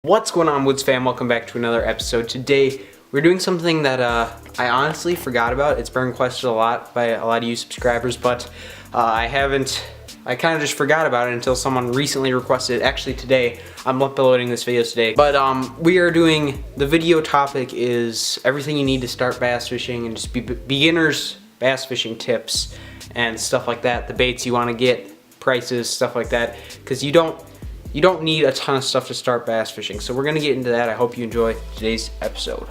What's going on, Woods fam? Welcome back to another episode. Today we're doing something that I honestly forgot about. It's been requested a lot by a lot of you subscribers, but I kind of just forgot about it until someone recently requested it. Actually today, I'm uploading this video today. But we are doing, the video topic is everything you need to start bass fishing and just beginners bass fishing tips and stuff like that. The baits you want to get, prices, stuff like that, because you don't need a ton of stuff to start bass fishing. So we're gonna get into that. I hope you enjoy today's episode.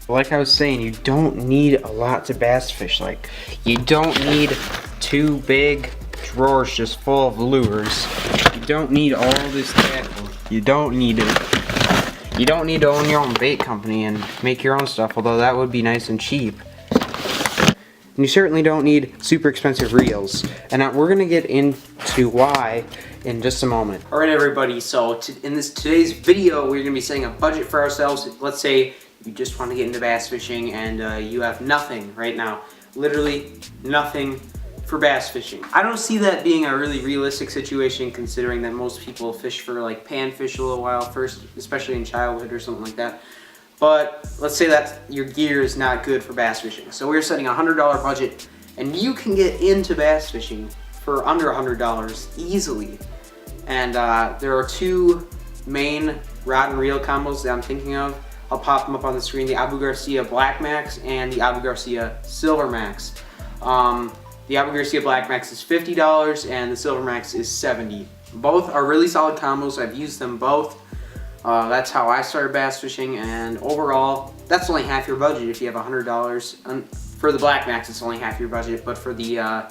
Like I was saying, you don't need a lot to bass fish. Like, you don't need two big drawers just full of lures. You don't need all this tackle. You don't need to own your own bait company and make your own stuff, although that would be nice and cheap. And you certainly don't need super expensive reels. And we're gonna get into why in just a moment. Alright everybody, so in today's video we're going to be setting a budget for ourselves. Let's say you just want to get into bass fishing and you have nothing right now. Literally nothing for bass fishing. I don't see that being a really realistic situation, considering that most people fish for like panfish a little while first, especially in childhood or something like that. But let's say that your gear is not good for bass fishing. So we're setting a $100 budget and you can get into bass fishing for under $100 easily. And there are two main rod and reel combos that I'm thinking of. I'll pop them up on the screen: the Abu Garcia Black Max and the Abu Garcia Silver Max. The Abu Garcia Black Max is $50 and the Silver Max is $70. Both are really solid combos. I've used them both. That's how I started bass fishing, and overall that's only half your budget if you have $100. And for the Black Max it's only half your budget, but for the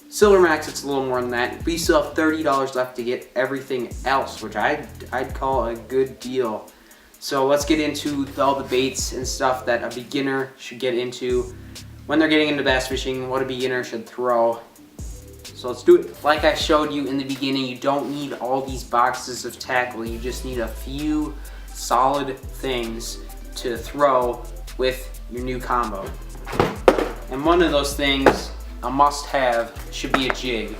Silver Max it's a little more than that. But you still have $30 left to get everything else, which I'd call a good deal. So let's get into all the baits and stuff that a beginner should get into when they're getting into bass fishing, what a beginner should throw. So let's do it. Like I showed you in the beginning, you don't need all these boxes of tackle. You just need a few solid things to throw with your new combo. And one of those things, a must-have, should be a jig.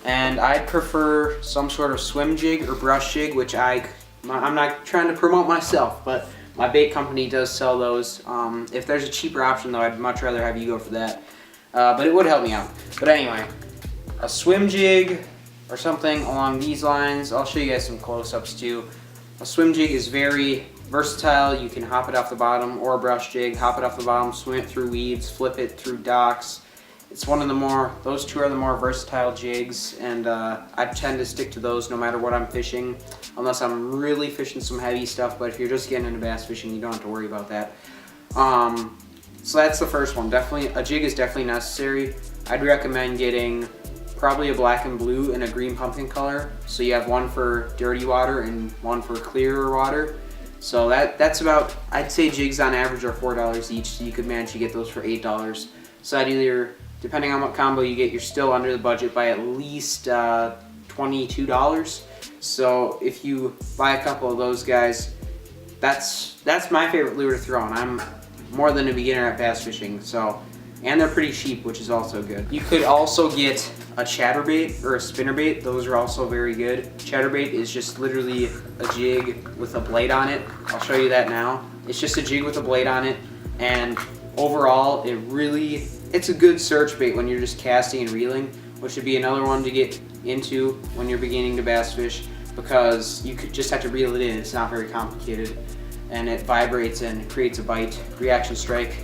And I'd prefer some sort of swim jig or brush jig, which I'm not trying to promote myself, but my bait company does sell those. If there's a cheaper option though, I'd much rather have you go for that. But it would help me out. But anyway, a swim jig or something along these lines. I'll show you guys some close-ups too. A swim jig is very versatile. You can hop it off the bottom, or a brush jig, hop it off the bottom, swim it through weeds, flip it through docks. It's one of the more, those two are the more versatile jigs, and I tend to stick to those no matter what I'm fishing, unless I'm really fishing some heavy stuff. But if you're just getting into bass fishing, you don't have to worry about that. So that's the first one. Definitely, a jig is definitely necessary. I'd recommend getting probably a black and blue and a green pumpkin color. So you have one for dirty water and one for clearer water. So that's about, I'd say jigs on average are $4 each, so you could manage to get those for $8. So that either, depending on what combo you get, you're still under the budget by at least $22. So if you buy a couple of those guys, that's my favorite lure to throw, and I'm more than a beginner at bass fishing. So, and they're pretty cheap, which is also good. You could also get a chatterbait or a spinnerbait. Those are also very good. Chatterbait is just literally a jig with a blade on it. I'll show you that now. It's just a jig with a blade on it, and overall it's a good search bait when you're just casting and reeling, which would be another one to get into when you're beginning to bass fish, because you could just have to reel it in. It's not very complicated, and it vibrates and creates a bite, reaction strike.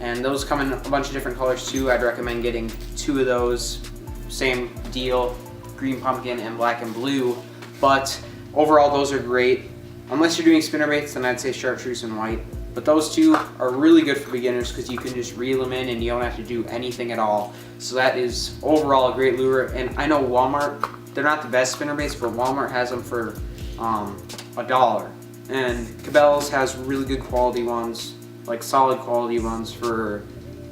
And those come in a bunch of different colors too. I'd recommend getting two of those. Same deal, green pumpkin and black and blue. But overall those are great. Unless you're doing spinnerbaits, then I'd say chartreuse and white. But those two are really good for beginners because you can just reel them in and you don't have to do anything at all. So that is overall a great lure. And I know Walmart, they're not the best spinnerbaits, but Walmart has them for $1. And Cabela's has really good quality ones, like solid quality ones, for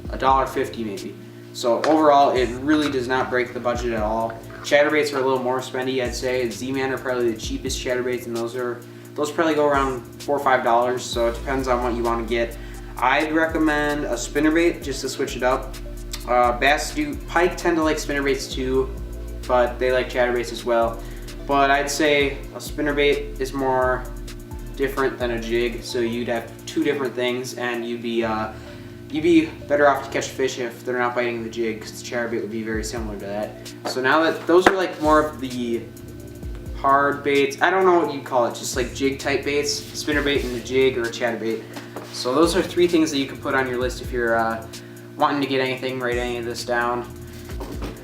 $1.50 maybe. So overall, it really does not break the budget at all. Chatterbaits are a little more spendy, I'd say. Z-Man are probably the cheapest chatterbaits, and those probably go around $4 or $5. So it depends on what you want to get. I'd recommend a spinnerbait just to switch it up. Pike tend to like spinnerbaits too, but they like chatterbaits as well. But I'd say a spinnerbait is more different than a jig, so you'd have two different things, and you'd be better off to catch fish if they're not biting the jig, because the chatterbait would be very similar to that. So now that those are like more of the hard baits, I don't know what you'd call it, just like jig type baits, spinnerbait and a jig or a chatterbait. So those are three things that you can put on your list if you're wanting to get anything, write any of this down.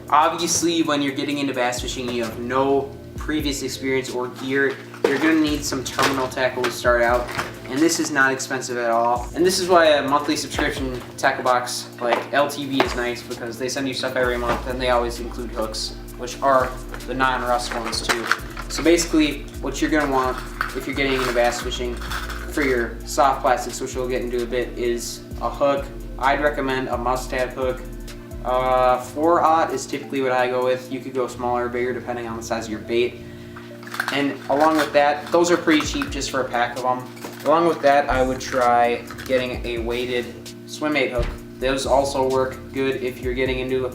Obviously, when you're getting into bass fishing, you have no previous experience or gear, you're going to need some terminal tackle to start out, and this is not expensive at all. And this is why a monthly subscription tackle box like LTV is nice, because they send you stuff every month and they always include hooks, which are the non-rust ones too. So basically what you're going to want if you're getting into bass fishing for your soft plastics, which we'll get into a bit, is a hook. I'd recommend a must-have hook. 4/0 is typically what I go with. You could go smaller or bigger depending on the size of your bait. And along with that, those are pretty cheap just for a pack of them. Along with that, I would try getting a weighted swim bait hook. Those also work good if you're getting into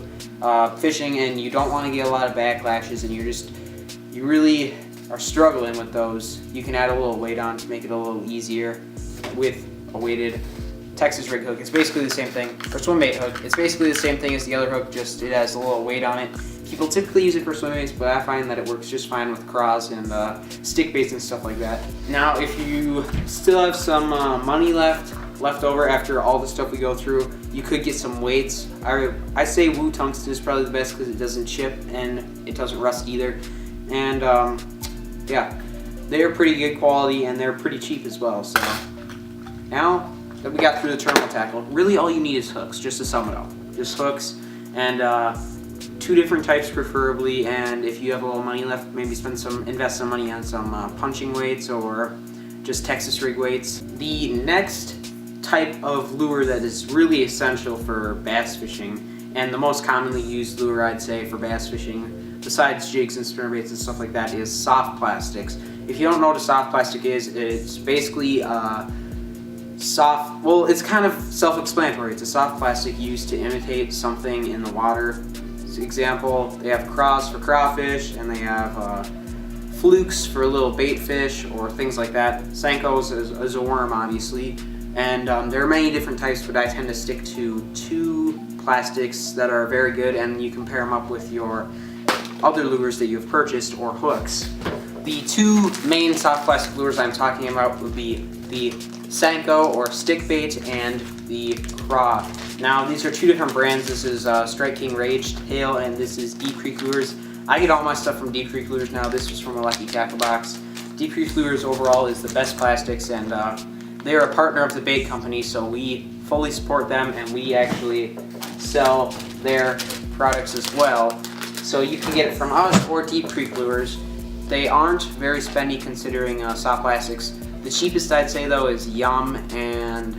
fishing and you don't want to get a lot of backlashes and you really are struggling with those. You can add a little weight on to make it a little easier with a weighted Texas rig hook. It's basically the same thing. For swim bait hook, it's basically the same thing as the other hook, just it has a little weight on it. People typically use it for swim baits, but I find that it works just fine with craws and stick baits and stuff like that. Now, if you still have some money left over after all the stuff we go through, you could get some weights. I say Woo Tungsten is probably the best because it doesn't chip and it doesn't rust either. And yeah, they're pretty good quality and they're pretty cheap as well. So now that we got through the terminal tackle, really all you need is hooks, just to sum it up. Just hooks, and two different types preferably, and if you have a little money left, maybe invest some money on some punching weights or just Texas rig weights. The next type of lure that is really essential for bass fishing, and the most commonly used lure I'd say for bass fishing, besides jigs and spinnerbaits and stuff like that, is soft plastics. If you don't know what a soft plastic is, it's basically soft, well, it's kind of self-explanatory. It's a soft plastic used to imitate something in the water. For example, they have craws for crawfish, and they have flukes for little bait fish or things like that. Senkos is a worm, obviously, and there are many different types, but I tend to stick to two plastics that are very good, and you can pair them up with your other lures that you've purchased or hooks. The two main soft plastic lures I'm talking about would be the Senko or stick bait and the craw. Now these are two different brands. This is Strike King Rage Tail and this is Deep Creek Lures. I get all my stuff from Deep Creek Lures now. This was from a Lucky Tackle Box. Deep Creek Lures overall is the best plastics, and they're a partner of the bait company, so we fully support them and we actually sell their products as well. So you can get it from us or Deep Creek Lures. They aren't very spendy considering soft plastics. The cheapest I'd say though is Yum and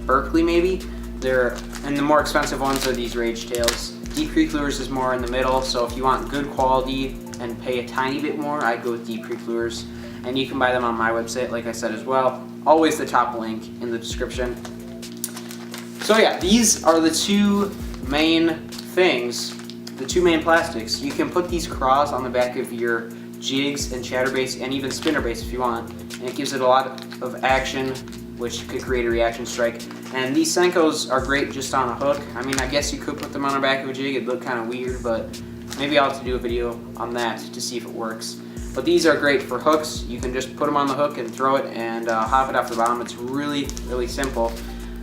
Berkeley maybe. And the more expensive ones are these Rage Tails. Deep Creek Lures is more in the middle, so if you want good quality and pay a tiny bit more, I'd go with Deep Creek Lures. And you can buy them on my website, like I said as well. Always the top link in the description. So yeah, these are the two main things, the two main plastics. You can put these craws on the back of your jigs and chatterbaits and even spinnerbaits if you want, and it gives it a lot of action, which could create a reaction strike. And these Senkos are great just on a hook. I mean, I guess you could put them on the back of a jig. It'd look kind of weird, but maybe I'll have to do a video on that to see if it works. But these are great for hooks. You can just put them on the hook and throw it and hop it off the bottom. It's really, really simple,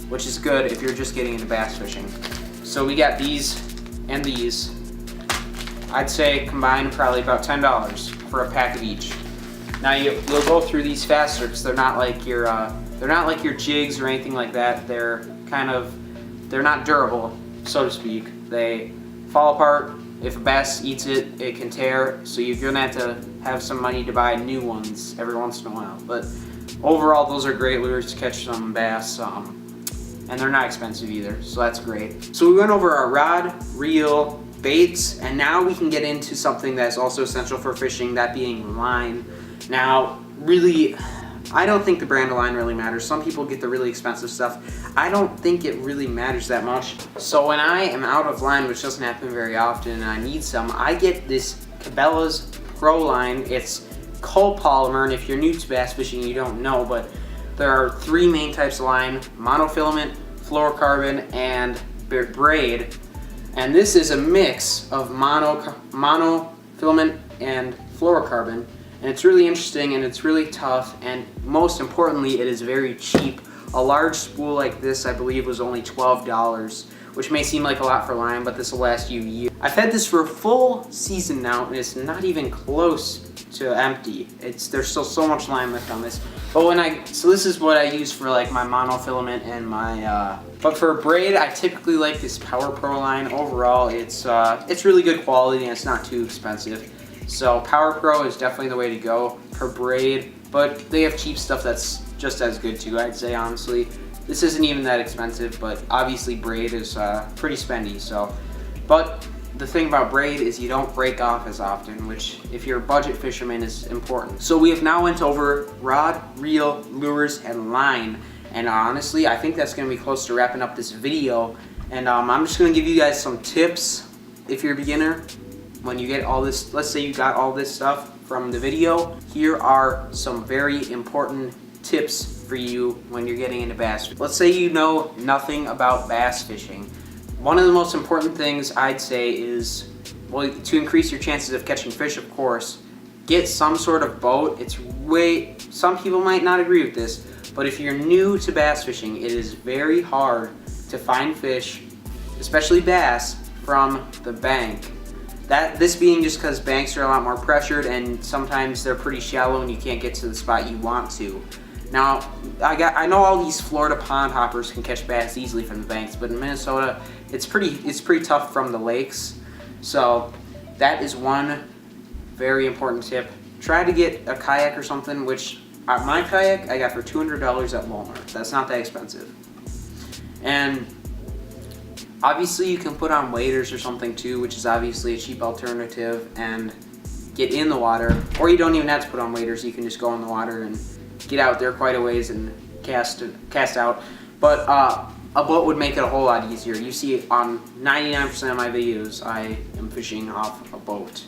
which is good if you're just getting into bass fishing. So we got these and these. I'd say combined probably about $10 for a pack of each. Now you'll go through these faster because they're not like your jigs or anything like that. They're not durable, so to speak. They fall apart. If a bass eats it, it can tear. So you're gonna have to have some money to buy new ones every once in a while. But overall, those are great lures to catch some bass, and they're not expensive either. So that's great. So we went over our rod, reel, baits, and now we can get into something that's also essential for fishing, that being line. Now, really, I don't think the brand of line really matters. Some people get the really expensive stuff. I don't think it really matters that much. So when I am out of line, which doesn't happen very often, and I need some, I get this Cabela's Pro line. It's copolymer, and if you're new to bass fishing, you don't know, but there are three main types of line: monofilament, fluorocarbon, and braid. And this is a mix of monofilament and fluorocarbon, and it's really interesting and it's really tough, and most importantly, it is very cheap. A large spool like this, I believe, was only $12, which may seem like a lot for line, but this will last you years. I've had this for a full season now, and it's not even close to empty. There's still so much line left on this. But so this is what I use for like my monofilament and my, but for braid, I typically like this Power Pro line. Overall, it's really good quality and it's not too expensive. So Power Pro is definitely the way to go for braid, but they have cheap stuff that's just as good too, I'd say, honestly. This isn't even that expensive, but obviously braid is pretty spendy, so. But the thing about braid is you don't break off as often, which if you're a budget fisherman is important. So we have now went over rod, reel, lures, and line. And honestly, I think that's gonna be close to wrapping up this video. And I'm just gonna give you guys some tips if you're a beginner. When you get all this, let's say you got all this stuff from the video, here are some very important tips for you when you're getting into bass fishing. Let's say you know nothing about bass fishing. One of the most important things I'd say is, well, to increase your chances of catching fish, of course, get some sort of boat. Some people might not agree with this, but if you're new to bass fishing, it is very hard to find fish, especially bass, from the bank. This being just because banks are a lot more pressured and sometimes they're pretty shallow and you can't get to the spot you want to. Now, I know all these Florida pond hoppers can catch bass easily from the banks, but in Minnesota, it's pretty tough from the lakes. So that is one very important tip. Try to get a kayak or something, which my kayak I got for $200 at Walmart. That's not that expensive. And obviously you can put on waders or something too, which is obviously a cheap alternative, and get in the water. Or you don't even have to put on waders, you can just go in the water and get out there quite a ways and cast out. But a boat would make it a whole lot easier. You see on 99% of my videos, I am fishing off a boat.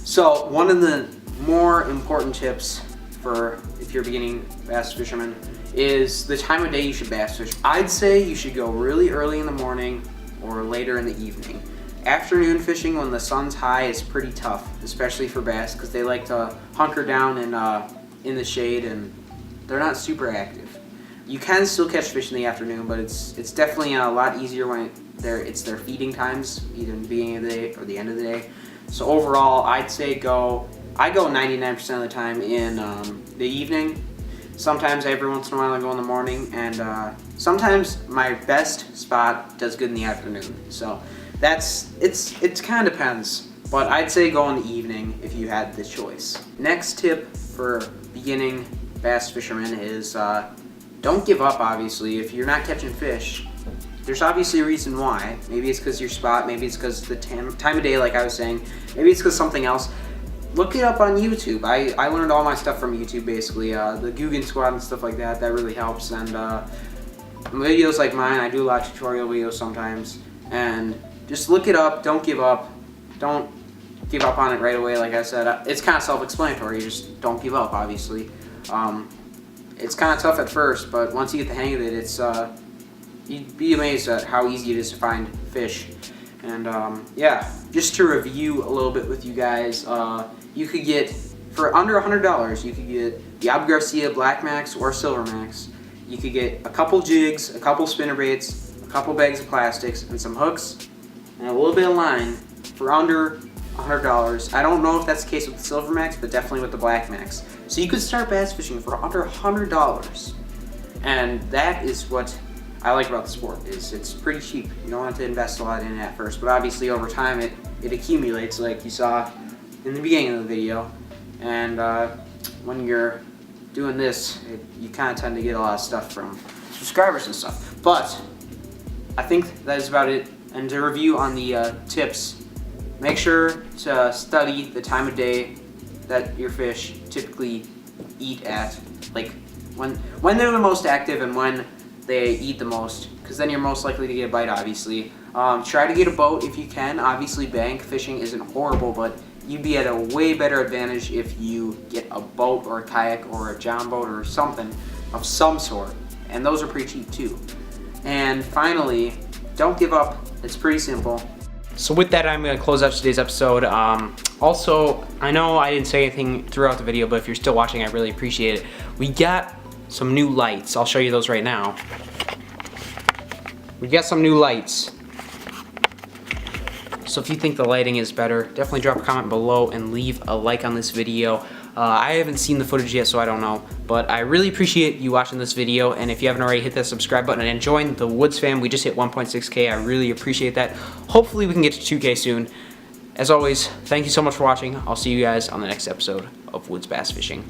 So one of the more important tips for if you're a beginning bass fisherman is the time of day you should bass fish. I'd say you should go really early in the morning or later in the evening. Afternoon fishing when the sun's high is pretty tough, especially for bass, because they like to hunker down in the shade and they're not super active. You can still catch fish in the afternoon, but it's definitely a lot easier when it's their feeding times, either in the beginning of the day or the end of the day. So overall, I'd say I go 99% of the time in the evening. Sometimes every once in a while I go in the morning, and sometimes my best spot does good in the afternoon. So it kind of depends, but I'd say go in the evening if you had the choice. Next tip for beginning bass fishermen is don't give up. Obviously, if you're not catching fish, there's obviously a reason why. Maybe it's because your spot, maybe it's because the time of day, like I was saying, maybe it's because something else. Look it up on YouTube. I learned all my stuff from YouTube, basically. The Guggen Squad and stuff like that really helps. And videos like mine, I do a lot of tutorial videos sometimes. And just look it up, don't give up. Don't give up on it right away, like I said. It's kind of self-explanatory, you just don't give up, obviously. It's kind of tough at first, but once you get the hang of it, you'd be amazed at how easy it is to find fish. And yeah, just to review a little bit with you guys, you could get, for under $100, you could get the Abu Garcia Black Max or Silver Max. You could get a couple jigs, a couple spinnerbaits, a couple bags of plastics, and some hooks, and a little bit of line for under $100. I don't know if that's the case with the Silver Max, but definitely with the Black Max. So you could start bass fishing for under $100. And that is what I like about the sport, is it's pretty cheap. You don't have to invest a lot in it at first, but obviously over time it accumulates, like you saw in the beginning of the video. And when you're doing this, you kind of tend to get a lot of stuff from subscribers and stuff. But I think that is about it. And to review on the tips, make sure to study the time of day that your fish typically eat at, like when they're the most active and when they eat the most, because then you're most likely to get a bite, obviously. Try to get a boat if you can. Obviously bank fishing isn't horrible, but you'd be at a way better advantage if you get a boat or a kayak or a john boat or something of some sort. And those are pretty cheap too. And finally, don't give up. It's pretty simple. So with that, I'm going to close out today's episode. Also, I know I didn't say anything throughout the video, but if you're still watching, I really appreciate it. We got some new lights. I'll show you those right now. We got some new lights. So if you think the lighting is better, definitely drop a comment below and leave a like on this video. I haven't seen the footage yet, so I don't know. But I really appreciate you watching this video, and if you haven't already, hit that subscribe button and join the Woods fam. We just hit 1.6K. I really appreciate that. Hopefully we can get to 2K soon. As always, thank you so much for watching. I'll see you guys on the next episode of Woods Bass Fishing.